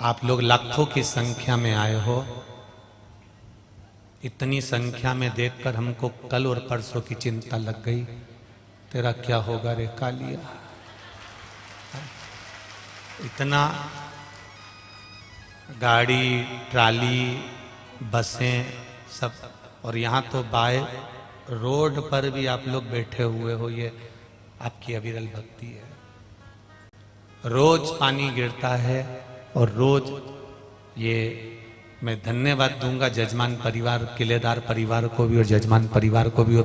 आप लोग लाखों की संख्या में आए हो। इतनी संख्या में देखकर हमको कल और परसों की चिंता लग गई, तेरा क्या होगा रे कालिया। इतना गाड़ी ट्राली बसें सब, और यहाँ तो बाय रोड पर भी आप लोग बैठे हुए हो, ये आपकी अविरल भक्ति है। रोज पानी गिरता है और रोज ये मैं धन्यवाद दूंगा जजमान परिवार, किलेदार परिवार को भी और जजमान परिवार को भी और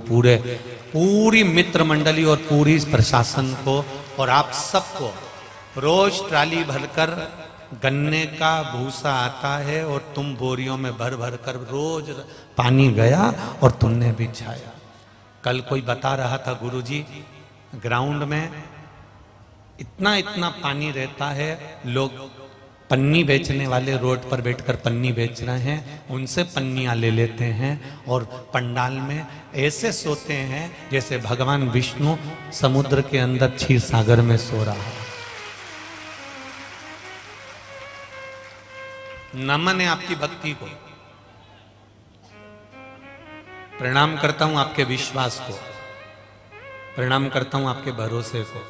पूरी मित्र मंडली और पूरी प्रशासन को और आप सबको। रोज ट्राली भरकर गन्ने का भूसा आता है और तुम बोरियों में भर भर कर रोज पानी गया और तुमने भी छाया। कल कोई बता रहा था गुरुजी, ग्राउंड में इतना इतना पानी रहता है, लोग पन्नी बेचने वाले रोड पर बैठकर पन्नी बेच रहे हैं, उनसे पन्नियां ले लेते हैं और पंडाल में ऐसे सोते हैं जैसे भगवान विष्णु समुद्र के अंदर क्षीर सागर में सो रहा है। नमन है आपकी भक्ति को, प्रणाम करता हूं आपके विश्वास को, प्रणाम करता हूं आपके भरोसे को।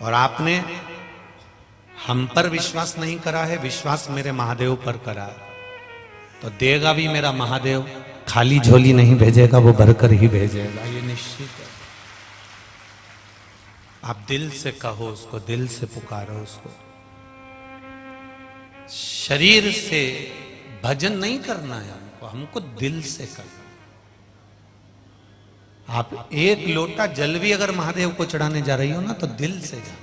और आपने हम पर विश्वास नहीं करा है, विश्वास मेरे महादेव पर करा, तो देगा भी मेरा महादेव, खाली झोली नहीं भेजेगा, वो भरकर ही भेजेगा, ये निश्चित है। आप दिल से कहो उसको, दिल से पुकारो उसको। शरीर से भजन नहीं करना है हमको, हमको दिल से करना। आप एक लोटा जल भी अगर महादेव को चढ़ाने जा रही हो ना, तो दिल से जाना,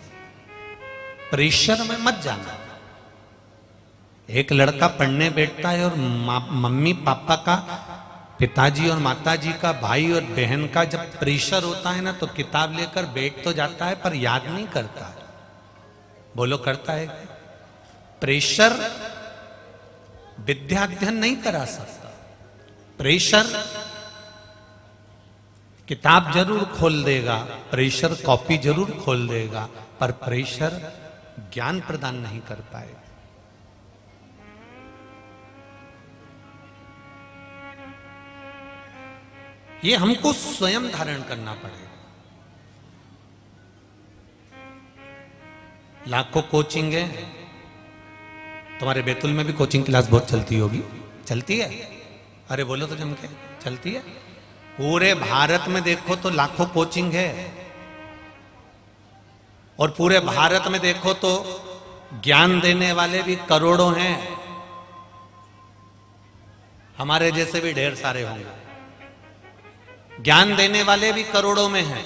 प्रेशर में मत जाना। एक लड़का पढ़ने बैठता है और मम्मी पापा का, पिताजी और माताजी का, भाई और बहन का जब प्रेशर होता है ना, तो किताब लेकर बैठ तो जाता है पर याद नहीं करता है। बोलो करता है? प्रेशर विद्या अध्ययन नहीं करा सकता। प्रेशर किताब जरूर खोल देगा, प्रेशर कॉपी जरूर खोल देगा, पर प्रेशर ज्ञान प्रदान नहीं कर पाएगा। ये हमको स्वयं धारण करना पड़ेगा। लाखों कोचिंग है, तुम्हारे बैतूल में भी कोचिंग क्लास बहुत चलती होगी, चलती है? अरे बोलो तो जम के, चलती है? पूरे भारत में देखो तो लाखों कोचिंग है, और पूरे भारत में देखो तो ज्ञान देने वाले भी करोड़ों हैं। हमारे जैसे भी ढेर सारे होंगे। ज्ञान देने वाले भी करोड़ों में हैं,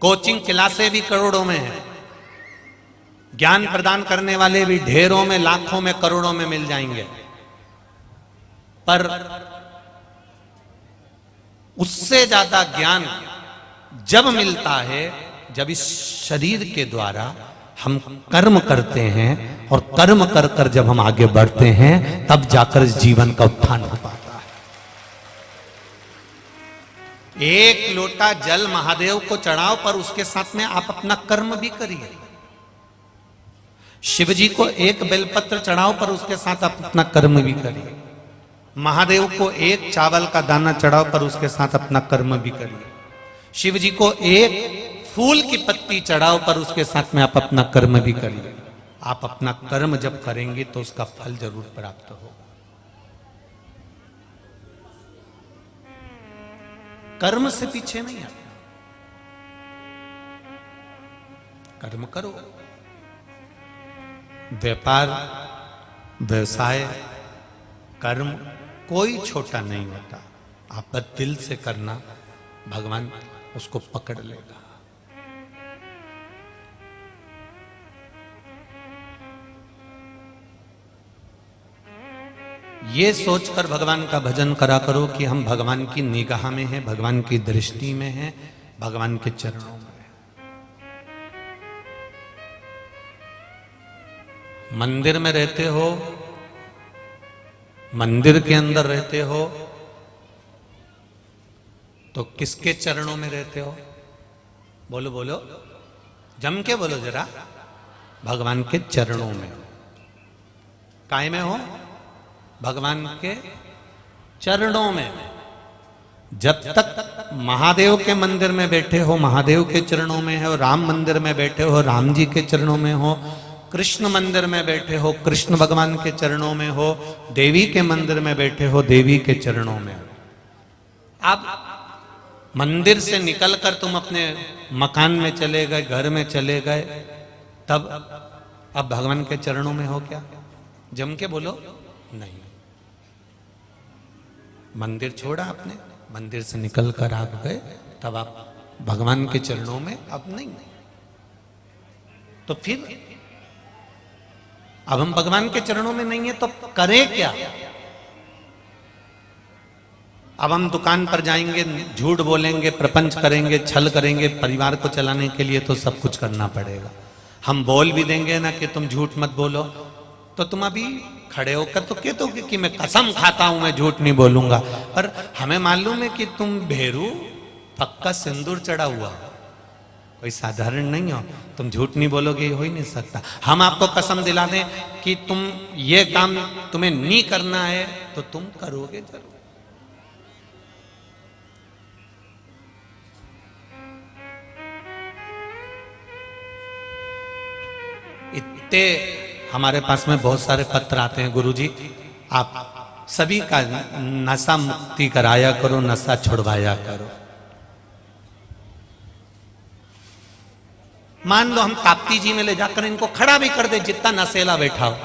कोचिंग क्लासें भी करोड़ों में हैं, ज्ञान प्रदान करने वाले भी ढेरों में, लाखों में, करोड़ों में मिल जाएंगे। पर उससे ज्यादा ज्ञान जब मिलता है जब इस शरीर के द्वारा हम कर्म करते हैं, और कर्म कर कर जब हम आगे बढ़ते हैं, तब जाकर इस जीवन का उत्थान हो पाता है। एक लोटा जल महादेव को चढ़ाओ, पर उसके साथ में आप अपना कर्म भी करिए। शिव जी को एक बेलपत्र चढ़ाओ, पर उसके साथ आप अपना कर्म भी करिए। महादेव को एक चावल का दाना चढ़ाओ, पर उसके साथ अपना कर्म भी करिए। शिव जी को एक फूल की पत्ती चढ़ाओ, पर उसके साथ में आप अपना कर्म भी करिए। आप अपना कर्म जब करेंगे तो उसका फल जरूर प्राप्त होगा। कर्म से पीछे नहीं हटना, कर्म करो। व्यापार, व्यवसाय, कर्म कोई छोटा नहीं होता। आप बस दिल से करना, भगवान उसको पकड़ लेगा। ये सोचकर भगवान का भजन करा करो कि हम भगवान की निगाह में हैं, भगवान की दृष्टि में हैं, भगवान के चरणों में। मंदिर में रहते हो, मंदिर के अंदर रहते हो, तो किसके चरणों में रहते हो? बोलो बोलो, जम के बोलो जरा। भगवान के चरणों में हो। काय में हो? भगवान के चरणों में। जब तक महादेव के मंदिर में बैठे हो, महादेव के चरणों में हो, राम मंदिर में बैठे हो, राम जी के चरणों में हो, कृष्ण मंदिर में बैठे हो, कृष्ण भगवान के चरणों में हो, देवी के मंदिर में बैठे हो, देवी के चरणों में हो। अब मंदिर से निकलकर तुम अपने मकान में चले गए, घर में चले गए, तब अब भगवान के चरणों में हो क्या? जम के बोलो, नहीं। मंदिर छोड़ा आपने, मंदिर से निकलकर आप गए, तब आप भगवान के चरणों में अब नहीं। तो फिर अब हम भगवान के चरणों में नहीं है तो करें क्या? अब हम दुकान पर जाएंगे, झूठ बोलेंगे, प्रपंच करेंगे, छल करेंगे, परिवार को चलाने के लिए तो सब कुछ करना पड़ेगा। हम बोल भी देंगे ना कि तुम झूठ मत बोलो, तो तुम अभी खड़े होकर तो कहते कि मैं कसम खाता हूं मैं झूठ नहीं बोलूंगा, पर हमें मालूम है कि तुम भेरू पक्का सिंदूर चढ़ा हुआ, कोई साधारण नहीं हो, तुम झूठ नहीं बोलोगे, ये हो ही नहीं सकता। हम आपको कसम दिला दें कि तुम ये काम तुम्हें नहीं करना है तो तुम करोगे जरूर। इतने हमारे पास में बहुत सारे पत्र आते हैं, गुरुजी आप सभी का नशा मुक्ति कराया करो, नशा छुड़वाया करो। मान लो हम ताप्ती जी में ले जाकर इनको खड़ा भी कर दे, जितना नशेला बैठा हो,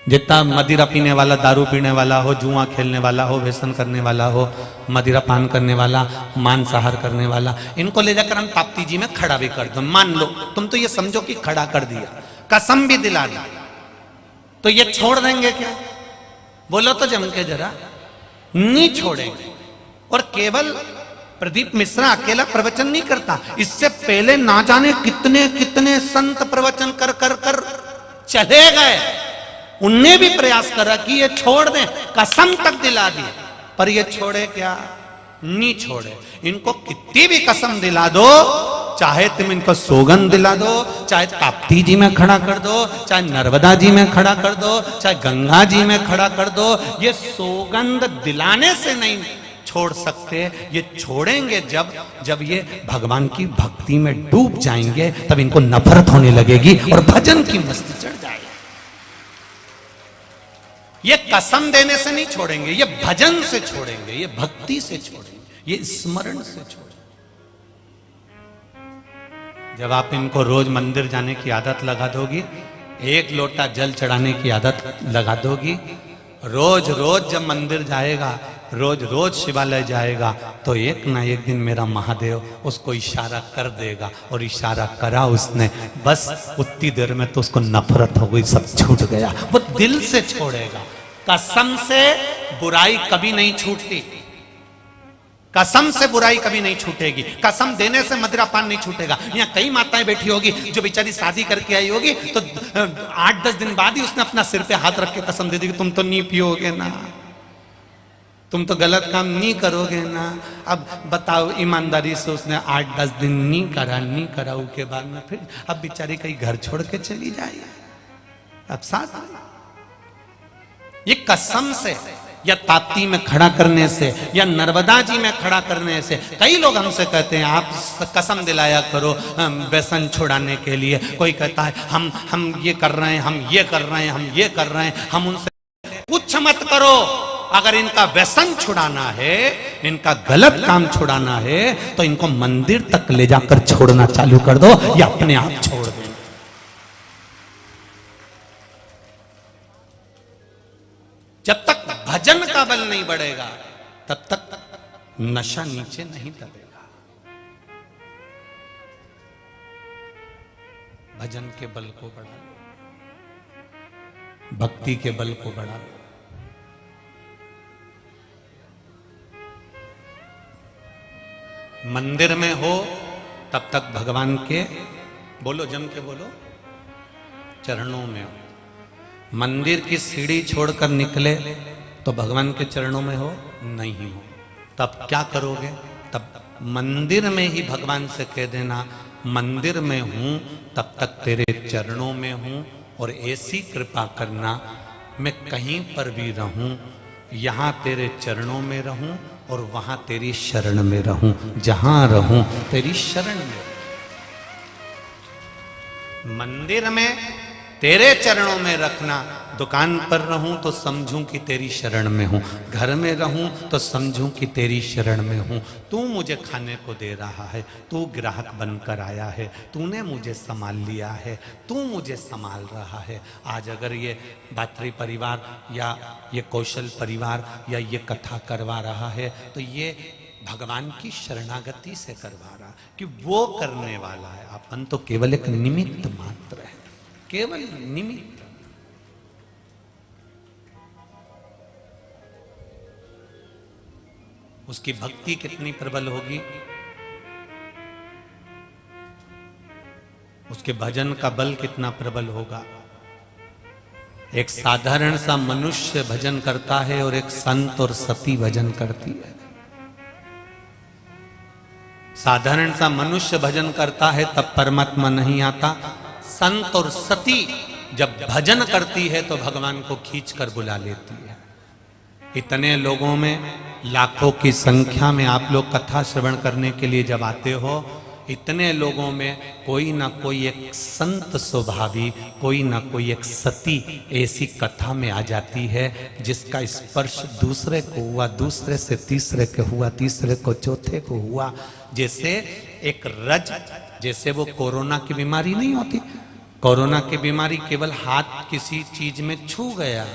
जितना मदिरा पीने वाला, दारू पीने वाला हो, जुआ खेलने वाला हो, व्यसन करने वाला हो, मदिरा पान करने वाला, मांसाहार करने वाला, इनको ले जाकर हम ताप्ती जी में खड़ा भी कर दो। मान लो तुम तो ये समझो कि खड़ा कर दिया, कसम भी दिला दी, तो ये छोड़ देंगे क्या? बोलो तो जम के जरा। नहीं छोड़ेंगे। और केवल प्रदीप मिश्रा अकेला प्रवचन नहीं करता, इससे पहले ना जाने कितने कितने संत प्रवचन कर कर कर चले गए, उनने भी प्रयास करा कि ये छोड़ दें, कसम तक दिला दी, पर ये छोड़े क्या? नहीं छोड़े। इनको कितनी भी कसम दिला दो, चाहे तुम इनको सौगंध दिला दो, चाहे ताप्ती जी में खड़ा कर दो, चाहे नर्मदा जी में खड़ा कर दो, चाहे गंगा जी में खड़ा कर दो, ये सौगंध दिलाने से नहीं छोड़ सकते। ये छोड़ेंगे जब ये भगवान की भक्ति में डूब जाएंगे, तब इनको नफरत होने लगेगी और भजन की मस्ती चढ़ जाएगी। ये कसम देने से नहीं छोड़ेंगे, ये भजन से छोड़ेंगे, ये भक्ति से छोड़ेंगे, ये स्मरण से छोड़ेंगे। जब आप इनको रोज मंदिर जाने की आदत लगा दोगी, एक लोटा जल चढ़ाने की आदत लगा दोगी, रोज रोज जब मंदिर जाएगा, रोज रोज शिवालय जाएगा, तो एक ना एक दिन मेरा महादेव उसको इशारा कर देगा, और इशारा करा उसने, बस उतनी देर में तो उसको नफरत हो गई, सब छूट गया, वो दिल से छोड़ेगा। कसम से बुराई कभी नहीं छूटती, कसम से बुराई कभी नहीं छूटेगी, कसम देने से मदिरा पान नहीं छूटेगा। यहाँ कई माताएं बैठी होगी जो बेचारी शादी करके आई होगी, तो 8-10 दिन बाद ही उसने अपना सिर पे हाथ रख के कसम दे दी कि तुम तो नहीं पियोगे ना, तुम तो गलत काम नहीं करोगे ना। अब बताओ ईमानदारी से उसने 8-10 दिन नहीं करा उसके बाद में फिर अब बेचारी कहीं घर छोड़ के चली जाए, अब साथ ये कसम से या ताप्ती में खड़ा करने से या नर्मदा जी में खड़ा करने से। कई लोग हमसे कहते हैं आप कसम दिलाया करो व्यसन छुड़ाने के लिए, कोई कहता है हम ये कर रहे हैं, हम ये कर रहे हैं, हम ये कर रहे हैं। हम उनसे कुछ मत करो, अगर इनका व्यसन छुड़ाना है, इनका गलत काम छुड़ाना है, तो इनको मंदिर तक ले जाकर छोड़ना चालू कर दो, या अपने आप छोड़ दो। जब तक भजन का बल नहीं बढ़ेगा, तब तक नशा नीचे नहीं दबेगा। भजन के बल को बढ़ा लो, भक्ति के बल को बढ़ा लो। मंदिर में हो तब तक भगवान के बोलो, जम के बोलो, चरणों में हो। मंदिर की सीढ़ी छोड़कर निकले तो भगवान के चरणों में हो नहीं हो, तब क्या करोगे? तब मंदिर में ही भगवान से कह देना मंदिर में हूं तब तक तेरे चरणों में हूं, और ऐसी कृपा करना मैं कहीं पर भी रहूं, यहां तेरे चरणों में रहूं और वहां तेरी शरण में रहूं, जहां रहूं तेरी शरण में। मंदिर में तेरे चरणों में रखना, दुकान पर रहूं तो समझूं कि तेरी शरण में हूं, घर में रहूं तो समझूं कि तेरी शरण में हूं। तू मुझे खाने को दे रहा है, तू ग्राहक बनकर आया है, तूने मुझे संभाल लिया है, तू मुझे संभाल रहा है। आज अगर ये बात्री परिवार या ये कौशल परिवार या ये कथा करवा रहा है तो ये भगवान की शरणागति से करवा रहा, कि वो करने वाला है, अपन तो केवल एक निमित्त मात्र है, केवल निमित्त। उसकी भक्ति कितनी प्रबल होगी, उसके भजन का बल कितना प्रबल होगा। एक साधारण सा मनुष्य भजन करता है और एक संत और सती भजन करती है। साधारण सा मनुष्य भजन करता है तब परमात्मा नहीं आता, संत और सती जब भजन करती है तो भगवान को खींच कर बुला लेती है। इतने लोगों में, लाखों की संख्या में आप लोग कथा श्रवण करने के लिए जब आते हो, इतने लोगों में कोई ना कोई एक संत स्वभावी, कोई ना कोई एक सती ऐसी कथा में आ जाती है जिसका स्पर्श दूसरे को हुआ, दूसरे से तीसरे को हुआ, तीसरे को चौथे को हुआ। जैसे एक रज, जैसे वो कोरोना की बीमारी नहीं होती, कोरोना की बीमारी केवल हाथ किसी चीज में छू गया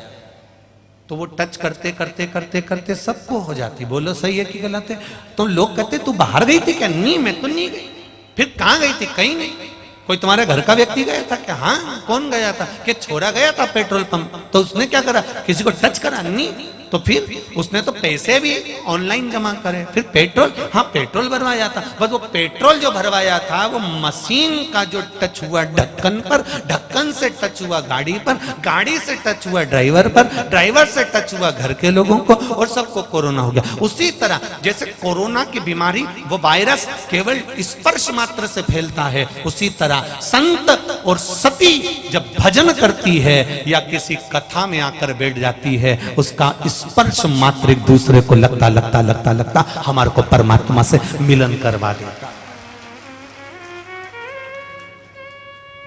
तो वो टच करते करते करते करते सबको हो जाती। बोलो सही है कि गलत है? तो लोग कहते तू बाहर गई थी क्या? नहीं, मैं तो नहीं गई। फिर कहाँ गई थी? कहीं नहीं। कोई तुम्हारे घर का व्यक्ति गया था क्या? हाँ। कौन गया था? कि छोरा गया था पेट्रोल पंप, तो उसने क्या करा? किसी को टच करा? नहीं। तो फिर उसने तो पैसे भी ऑनलाइन जमा करे, फिर पेट्रोल, हाँ पेट्रोल भरवाया था, बस वो पेट्रोल जो भरवाया था वो मशीन का जो टच हुआ ढक्कन पर, ढक्कन से टच हुआ गाड़ी पर, गाड़ी से टच हुआ ड्राइवर पर, ड्राइवर से टच हुआ घर के लोगों को, और सबको कोरोना हो गया। उसी तरह जैसे कोरोना की बीमारी, वो वायरस केवल स्पर्श मात्र से फैलता है, उसी तरह संत और सती जब भजन करती है या किसी कथा में आकर बैठ जाती है, उसका स्पर्श मात्र एक दूसरे को लगता लगता लगता लगता हमारे को परमात्मा से मिलन करवा देता।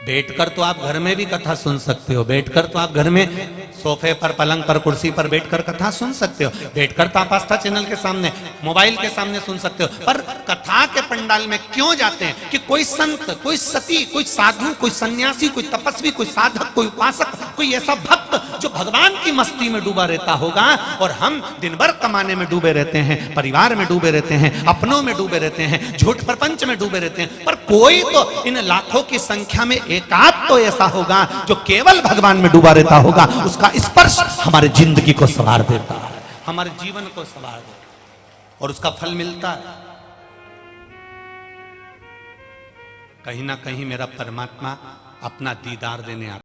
बैठकर तो आप घर में भी कथा सुन सकते हो, बैठकर तो आप घर में सोफे पर, पलंग पर, कुर्सी पर बैठकर कथा सुन सकते हो, बैठकर तो आप आस्था चैनल के सामने, मोबाइल के सामने सुन सकते हो। पर कथा के पंडाल में क्यों जाते हैं? कि कोई संत, कोई सती, कोई साधु, कोई सन्यासी, कोई तपस्वी, कोई साधक, कोई उपासक, कोई ऐसा भक्त जो भगवान की मस्ती में डूबा रहता होगा, और हम दिन भर कमाने में डूबे रहते हैं, परिवार में डूबे रहते हैं, अपनों में डूबे रहते हैं, झूठ प्रपंच में डूबे रहते हैं। पर कोई तो इन लाखों की संख्या में एकाध तो ऐसा होगा जो केवल भगवान में डूबा रहता होगा, उसका स्पर्श हमारे जिंदगी को संवार देता है, हमारे जीवन को संवार देता है, और उसका फल मिलता है। कहीं ना कहीं मेरा परमात्मा अपना दीदार देने आता है।